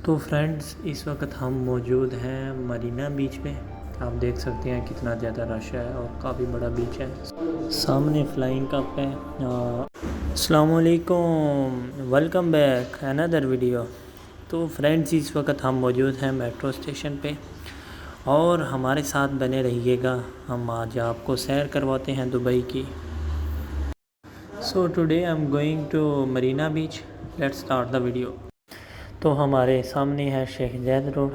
तो फ्रेंड्स, इस वक्त हम मौजूद हैं मरीना बीच पे। आप देख सकते हैं कितना ज़्यादा रश है और काफ़ी बड़ा बीच है। सामने फ्लाइंग कप है। अस्सलाम वालेकुम, वेलकम बैक अनदर वीडियो। तो फ्रेंड्स, इस वक्त हम मौजूद हैं मेट्रो स्टेशन पे और हमारे साथ बने रहिएगा। हम आज आपको सैर करवाते हैं दुबई की। So today I am going to Marina beach. Let's start the video. तो हमारे सामने है शेख ज़ायद रोड।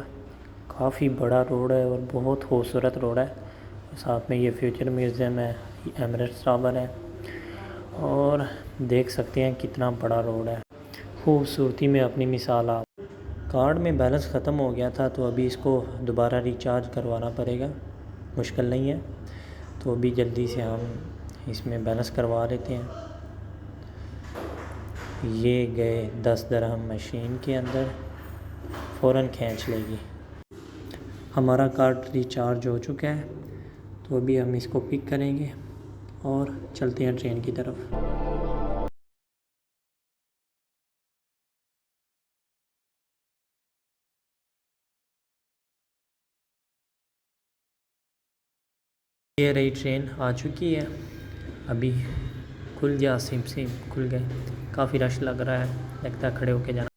काफ़ी बड़ा रोड है और बहुत खूबसूरत रोड है। साथ में ये फ्यूचर म्यूज़ियम है, एमिरेट्स टावर है और देख सकते हैं कितना बड़ा रोड है। खूबसूरती में अपनी मिसाल आप। कार्ड में बैलेंस ख़त्म हो गया था तो अभी इसको दोबारा रिचार्ज करवाना पड़ेगा। मुश्किल नहीं है, तो अभी जल्दी से हम इसमें बैलेंस करवा लेते हैं। ये गए 10 दिरहम मशीन के अंदर, फ़ौरन खींच लेगी। हमारा कार्ड रिचार्ज हो चुका है, तो अभी हम इसको पिक करेंगे और चलते हैं ट्रेन की तरफ। ये रही ट्रेन आ चुकी है। अभी खुल जा, सिम खुल गए। काफ़ी रश लग रहा है, लगता है खड़े होके जाना।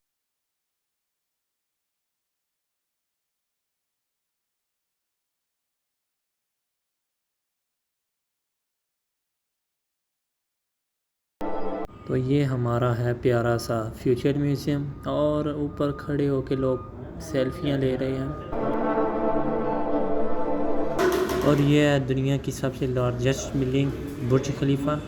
तो ये हमारा है प्यारा सा फ्यूचर म्यूज़ियम और ऊपर खड़े होके लोग सेल्फियाँ ले रहे हैं। और ये है दुनिया की सबसे लार्जेस्ट बिल्डिंग, बुर्ज खलीफा।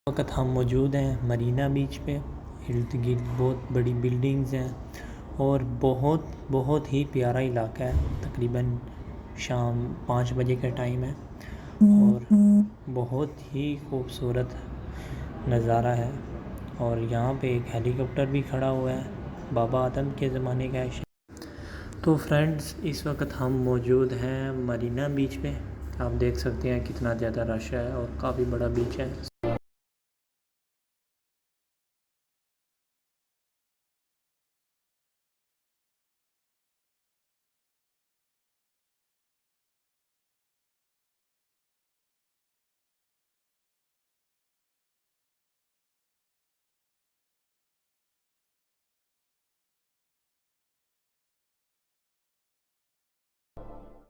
वक्त हम मौजूद हैं मरीना बीच पे। इर्द गिर्द बहुत बड़ी बिल्डिंग्स हैं और बहुत बहुत ही प्यारा इलाका है। तकरीबन शाम 5 बजे का टाइम है और बहुत ही खूबसूरत नज़ारा है। और यहाँ पे एक हेलीकॉप्टर भी खड़ा हुआ है, बाबा आदम के ज़माने का है। तो फ्रेंड्स, इस वक्त हम मौजूद हैं मरीना बीच पे। आप देख सकते हैं कितना ज़्यादा रश है और काफ़ी बड़ा बीच है।